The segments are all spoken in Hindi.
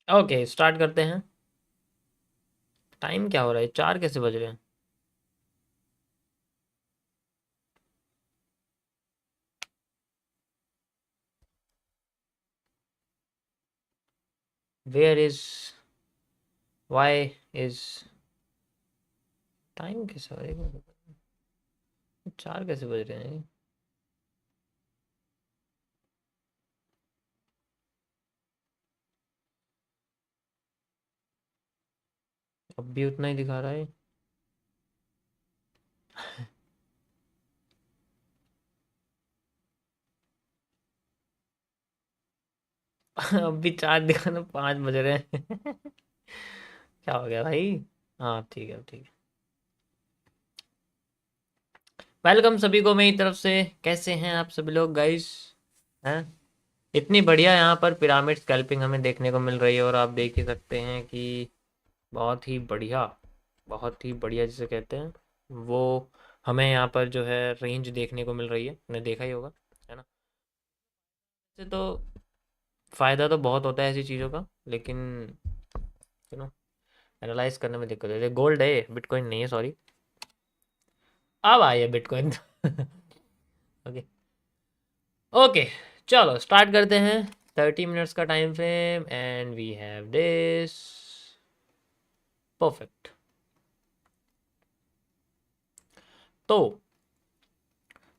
ओके, स्टार्ट करते हैं। टाइम क्या हो रहा है? 4 कैसे बज रहे हैं? Where is, why is, time कैसे हो रहा है? 4 कैसे बज रहे हैं? अब भी उतना ही दिखा रहा है। अब भी 4 दिखाना, 5 बज रहे हैं। क्या हो गया भाई? हाँ ठीक है, ठीक है। वेलकम सभी को मेरी तरफ से। कैसे हैं आप सभी लोग गाइस? हैं? इतनी बढ़िया यहाँ पर पिरामिड स्कैल्पिंग हमें देखने को मिल रही है, और आप देख ही सकते हैं कि बहुत ही बढ़िया, बहुत ही बढ़िया जिसे कहते हैं वो, हमें यहाँ पर जो है रेंज देखने को मिल रही है। आपने देखा ही होगा, है ना? वैसे तो फ़ायदा तो बहुत होता है ऐसी चीज़ों का, लेकिन यू नो एनालाइज करने में दिक्कत होती है। गोल्ड है, बिटकॉइन नहीं है, सॉरी। अब आई है बिटकॉइन। ओके, ओके, चलो स्टार्ट करते हैं। 30 मिनट्स का time frame and we have this. Perfect. तो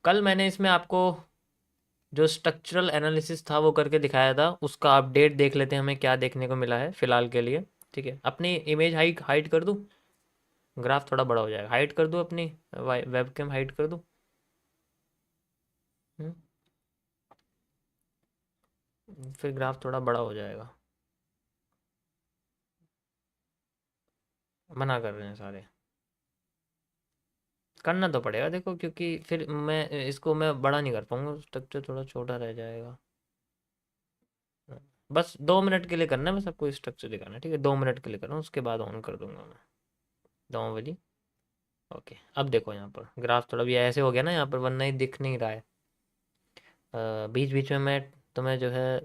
कल मैंने इसमें आपको जो स्ट्रक्चरल एनालिसिस था वो करके दिखाया था, उसका अपडेट देख लेते हैं हमें क्या देखने को मिला है फिलहाल के लिए। ठीक है, अपनी इमेज हाइट हाइड कर दूँ? ग्राफ थोड़ा बड़ा हो जाएगा, हाइड कर दूँ अपनी वेबकैम, हाइड कर दूँ? हम्म, फिर ग्राफ थोड़ा बड़ा हो जाएगा। मना कर रहे हैं सारे। करना तो पड़ेगा देखो, क्योंकि फिर मैं इसको मैं बड़ा नहीं कर पाऊंगा, स्ट्रक्चर थोड़ा छोटा रह जाएगा। बस 2 मिनट के लिए करना है, बस आपको स्ट्रक्चर दिखाना है। ठीक है, 2 मिनट के लिए करना, उसके बाद ऑन कर दूंगा मैं। दो वाली। ओके, अब देखो यहाँ पर ग्राफ थोड़ा भी ऐसे हो गया ना यहाँ पर, वरना ही दिख नहीं रहा है। बीच बीच में मैं तुम्हें जो है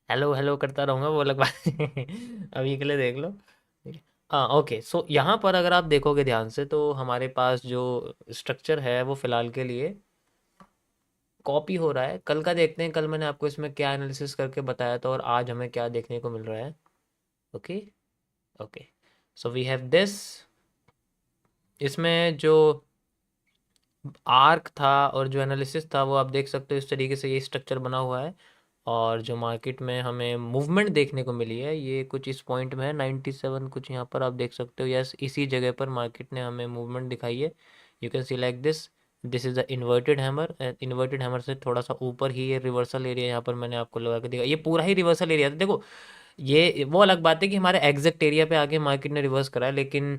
हेलो हेलो करता रहूँगा, वो अलग बात है। अभी के लिए देख लो, ठीक है। हाँ ओके, सो यहाँ पर अगर आप देखोगे ध्यान से, तो हमारे पास जो स्ट्रक्चर है वो फिलहाल के लिए कॉपी हो रहा है। कल का देखते हैं, कल मैंने आपको इसमें क्या एनालिसिस करके बताया था और आज हमें क्या देखने को मिल रहा है। Okay, okay, so we have this. इसमें जो आर्क था और जो एनालिसिस था वो आप देख सकते हो, इस तरीके से ये स्ट्रक्चर बना हुआ है। और जो मार्केट में हमें मूवमेंट देखने को मिली है, ये कुछ इस पॉइंट में है 97 कुछ, यहाँ पर आप देख सकते हो। यस, इसी जगह पर मार्केट ने हमें मूवमेंट दिखाई है। You can see like this, this is the inverted hammer. Inverted hammer से थोड़ा सा ऊपर ही ये रिवर्सल एरिया यहाँ पर मैंने आपको लगा के दिखा, ये पूरा ही रिवर्सल एरिया था। देखो, ये वो अलग बात है कि हमारे एग्जैक्ट एरिया पे आके मार्केट ने रिवर्स करा है, लेकिन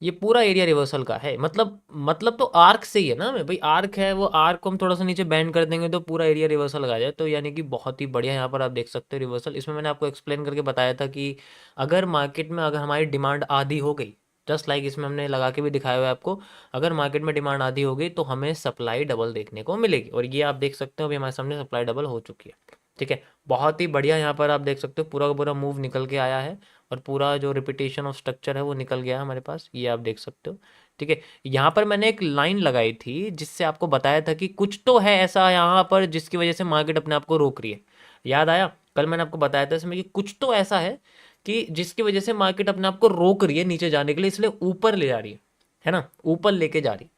ये पूरा एरिया रिवर्सल का है। मतलब तो आर्क से ही है ना, भाई आर्क है, वो आर्क को हम थोड़ा सा नीचे बैंड कर देंगे तो पूरा एरिया रिवर्सल आ जाए। तो यानी कि बहुत ही बढ़िया यहाँ पर आप देख सकते हो रिवर्सल। इसमें मैंने आपको एक्सप्लेन करके बताया था कि अगर मार्केट में अगर हमारी डिमांड आधी हो गई, जस्ट लाइक इसमें हमने लगा के भी दिखाया हुआ है आपको, अगर मार्केट में डिमांड आधी हो गई तो हमें सप्लाई डबल देखने को मिलेगी। और ये आप देख सकते हो, अभी हमारे सामने सप्लाई डबल हो चुकी है। ठीक है, बहुत ही बढ़िया। यहाँ पर आप देख सकते हो पूरा का पूरा मूव निकल के आया है, और पूरा जो रिपीटेशन ऑफ स्ट्रक्चर है वो निकल गया है हमारे पास, ये आप देख सकते हो। ठीक है, यहाँ पर मैंने एक लाइन लगाई थी जिससे आपको बताया था कि कुछ तो है ऐसा यहाँ पर जिसकी वजह से मार्केट अपने आप को रोक रही है। याद आया? कल मैंने आपको बताया था इसमें कि कुछ तो ऐसा है कि जिसकी वजह से मार्केट अपने आप को रोक रही है नीचे जाने के लिए, इसलिए ऊपर ले जा रही है ना, ऊपर लेके जा रही है।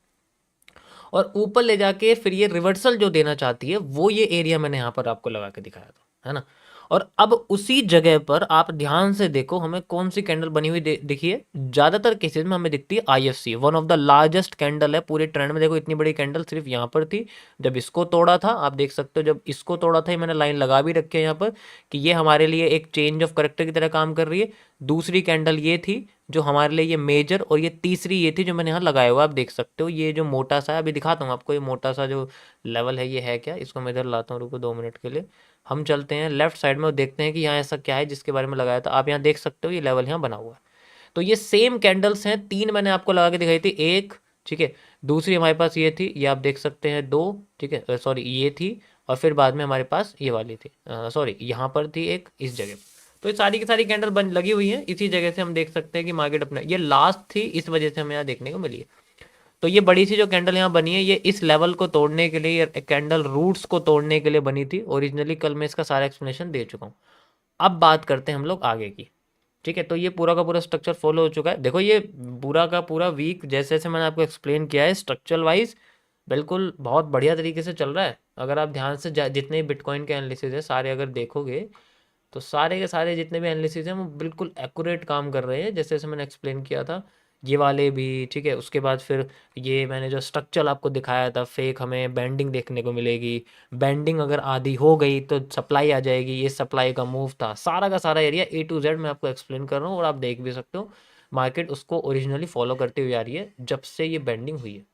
और ऊपर ले जाके फिर ये रिवर्सल जो देना चाहती है, वो ये एरिया मैंने यहाँ पर आपको लगा के दिखाया था, है ना? और अब उसी जगह पर आप ध्यान से देखो, हमें कौन सी कैंडल बनी हुई दिखी है। ज्यादातर केसेस में हमें दिखती है IFC, one of the largest candle है पूरे ट्रेंड में। देखो, इतनी बड़ी कैंडल सिर्फ यहाँ पर थी। जब इसको तोड़ा था, आप देख सकते हो, जब इसको तोड़ा था, ये मैंने लाइन लगा भी रखी है यहाँ पर कि ये हमारे लिए एक चेंज ऑफ करेक्टर की तरह काम कर रही है। दूसरी कैंडल ये थी जो हमारे लिए ये मेजर, और ये तीसरी ये थी जो मैंने यहाँ लगाया हुआ, आप देख सकते हो। ये जो मोटा सा है, अभी दिखाता हूँ आपको, ये मोटा सा जो लेवल है ये है क्या, इसको मैं इधर लाता हूँ, रुको 2 मिनट के लिए। हम चलते हैं लेफ्ट साइड में और देखते हैं कि यहाँ ऐसा क्या है जिसके बारे में लगाया था। आप यहाँ देख सकते हो ये लेवल यहाँ बना हुआ है। तो ये सेम कैंडल्स हैं, तीन मैंने आपको लगा के दिखाई थी, एक, ठीक है, दूसरी हमारे पास ये थी, ये आप देख सकते हैं, दो, ठीक है, सॉरी ये थी, और फिर बाद में हमारे पास ये वाली थी, सॉरी यहाँ पर थी एक इस जगह पर। तो ये सारी की सारी कैंडल बन लगी हुई है, इसी जगह से हम देख सकते हैं कि मार्केट अपना ये लास्ट थी, इस वजह से हमें यहाँ देखने को मिली है। तो ये बड़ी सी जो कैंडल यहाँ बनी है, ये इस लेवल को तोड़ने के लिए, कैंडल रूट्स को तोड़ने के लिए बनी थी ओरिजिनली। कल मैं इसका सारा एक्सप्लेनेशन दे चुका हूँ। अब बात करते हैं हम लोग आगे की, ठीक है। तो ये पूरा का पूरा स्ट्रक्चर फॉलो हो चुका है। देखो ये पूरा का पूरा वीक जैसे जैसे मैंने आपको एक्सप्लेन किया है स्ट्रक्चरल वाइज बिल्कुल बहुत बढ़िया तरीके से चल रहा है। अगर आप ध्यान से जितने बिटकॉइन के एनालिसिस है सारे अगर देखोगे, तो सारे के सारे जितने भी एनालिसिस हैं वो बिल्कुल एक्यूरेट काम कर रहे हैं, जैसे जैसे मैंने एक्सप्लेन किया था ये वाले भी, ठीक है। उसके बाद फिर ये मैंने जो स्ट्रक्चर आपको दिखाया था फेक, हमें बैंडिंग देखने को मिलेगी। बैंडिंग अगर आधी हो गई तो सप्लाई आ जाएगी, ये सप्लाई का मूव था। सारा का सारा एरिया A to Z मैं आपको एक्सप्लेन कर रहा हूँ, और आप देख भी सकते हो मार्केट उसको ओरिजिनली फॉलो करते हुए आ रही है जब से ये बैंडिंग हुई है,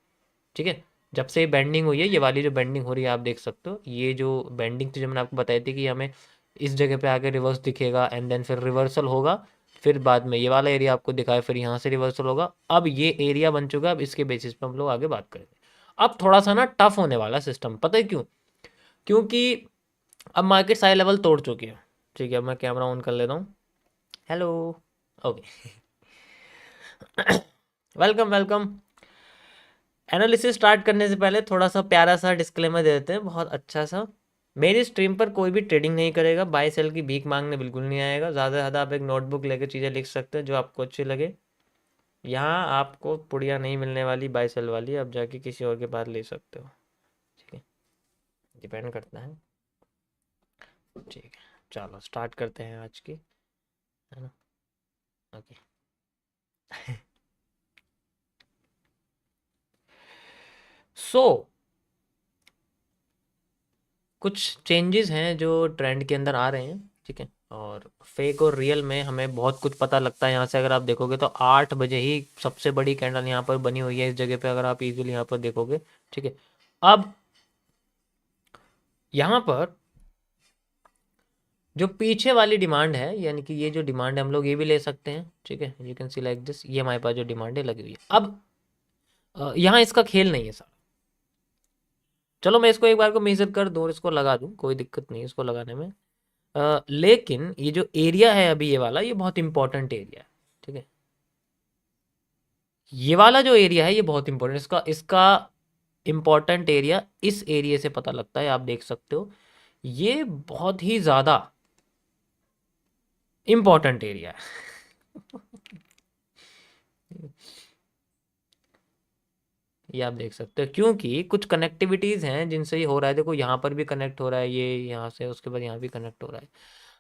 ठीक है। जब से बैंडिंग हुई है, ये वाली जो बैंडिंग हो रही है आप देख सकते हो, ये जो बैंडिंग थी जो मैंने आपको बताई थी कि हमें इस जगह पे आके रिवर्स दिखेगा एंड देन फिर रिवर्सल होगा, फिर बाद में ये वाला एरिया आपको दिखाया, फिर यहाँ से रिवर्सल होगा। अब ये एरिया बन चुका है, अब इसके बेसिस पे हम लोग आगे बात करेंगे। अब थोड़ा सा ना टफ होने वाला सिस्टम, पता है क्यों? क्योंकि अब मार्केट सारे लेवल तोड़ चुकी है, ठीक है। मैं कैमरा ऑन कर लेता हूँ। Hello, okay, welcome welcome. Analysis start करने से पहले थोड़ा सा प्यारा सा डिस्क्लेमर दे देते हैं, बहुत अच्छा सा। मेरी स्ट्रीम पर कोई भी ट्रेडिंग नहीं करेगा, बाय सेल की भीख मांगने बिल्कुल नहीं आएगा। ज़्यादा से ज़्यादा आप एक नोटबुक लेकर चीज़ें लिख सकते हैं जो आपको अच्छी लगे। यहाँ आपको पुड़िया नहीं मिलने वाली बाय सेल वाली, आप जाके किसी और के पास ले सकते हो, ठीक है। डिपेंड करता है, ठीक है। चलो स्टार्ट करते हैं आज की, है ना, ओके। सो कुछ चेंजेस हैं जो ट्रेंड के अंदर आ रहे हैं, ठीक है। और फेक और रियल में हमें बहुत कुछ पता लगता है यहाँ से। अगर आप देखोगे तो 8 बजे ही सबसे बड़ी कैंडल यहाँ पर बनी हुई है इस जगह पे, अगर आप इजीली यहाँ पर देखोगे, ठीक है। अब यहाँ पर जो पीछे वाली डिमांड है, यानी कि ये जो डिमांड है हम लोग ये भी ले सकते हैं, ठीक है। You can see like this, ये हमारे पास जो डिमांड है लगी हुई है। अब यहाँ इसका खेल नहीं है सर। चलो मैं इसको एक बार को मेजर कर दूँ और इसको लगा दूँ, कोई दिक्कत नहीं है इसको लगाने में। लेकिन ये जो एरिया है अभी ये वाला, ये बहुत इंपॉर्टेंट एरिया है, ठीक है। ये वाला जो एरिया है ये बहुत इंपॉर्टेंट, इसका इसका इंपॉर्टेंट एरिया इस एरिया से पता लगता है, आप देख सकते हो ये बहुत ही ज़्यादा इंपॉर्टेंट एरिया है। ये आप देख सकते हो क्योंकि कुछ कनेक्टिविटीज़ हैं जिनसे ये हो रहा है। देखो यहाँ पर भी कनेक्ट हो रहा है, ये यहाँ से, उसके बाद यहाँ भी कनेक्ट हो रहा है।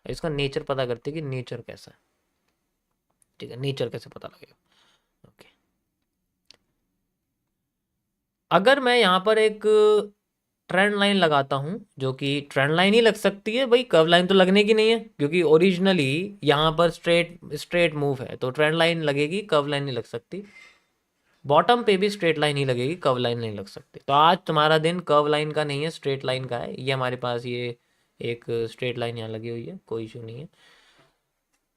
इसका नेचर पता करते हैं कि नेचर कैसा है, ठीक है। नेचर कैसे पता लगेगा, ओके। अगर मैं यहाँ पर एक ट्रेंड लाइन लगाता हूँ, जो कि ट्रेंड लाइन ही लग सकती है भाई, कर्व लाइन तो लगने की नहीं है, क्योंकि ओरिजिनली यहाँ पर स्ट्रेट स्ट्रेट मूव है, तो ट्रेंड लाइन लगेगी, कर्व लाइन नहीं लग सकती। बॉटम पे भी स्ट्रेट लाइन ही लगेगी, कर्व लाइन नहीं लग सकती। तो आज तुम्हारा दिन कर्व लाइन का नहीं है, स्ट्रेट लाइन का है। ये हमारे पास ये एक स्ट्रेट लाइन यहाँ लगी हुई है, कोई इशू नहीं है।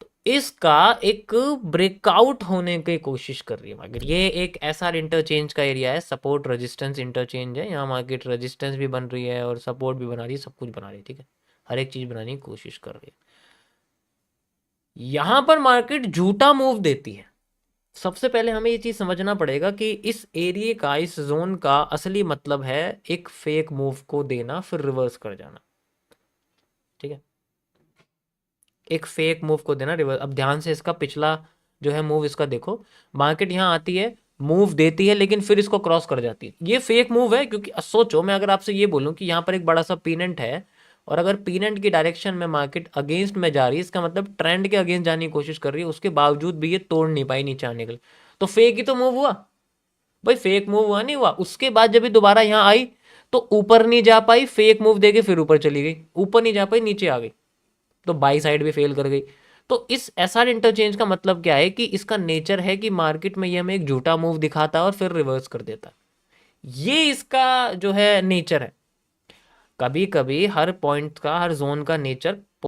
तो इसका एक ब्रेकआउट होने की कोशिश कर रही है मार्केट। ये एक एसआर इंटरचेंज का एरिया है, सपोर्ट रेजिस्टेंस इंटरचेंज है। यहाँ मार्केट रेजिस्टेंस भी बन रही है और सपोर्ट भी बना रही है, सब कुछ बना रही है, ठीक है। हर एक चीज़ बनाने की कोशिश कर रही है। यहाँ पर मार्केट झूठा मूव देती है। सबसे पहले हमें ये चीज़ समझना पड़ेगा कि इस एरिया का, इस जोन का असली मतलब है एक फेक मूव को देना फिर रिवर्स कर जाना, ठीक है। एक फेक मूव को देना रिवर्स। अब ध्यान से इसका पिछला जो है मूव इसका देखो, मार्केट यहाँ आती है, मूव देती है, लेकिन फिर इसको क्रॉस कर जाती है। ये फेक मूव है, क्योंकि सोचो मैं अगर आपसे ये बोलूँ कि यहाँ पर एक बड़ा सा पीनेंट है, और अगर पीनेंट की डायरेक्शन में मार्केट अगेंस्ट में जा रही है, इसका मतलब ट्रेंड के अगेंस्ट जाने की कोशिश कर रही है, उसके बावजूद भी ये तोड़ नहीं पाई नीचे आने के लिए, तो फेक ही तो मूव हुआ भाई। फेक मूव हुआ नहीं हुआ? उसके बाद जब ये दोबारा यहाँ आई तो ऊपर नहीं जा पाई, फेक मूव देके फिर ऊपर चली गई, ऊपर नहीं जा पाई, नीचे आ गई, तो बाई साइड भी फेल कर गई। तो इस एसआर इंटरचेंज का मतलब क्या है कि इसका नेचर है कि मार्केट में ये हमें एक झूठा मूव दिखाता है और फिर रिवर्स कर देता है। ये इसका जो है नेचर है। कभी कभी हर पॉइंट का, हर जोन का नेचर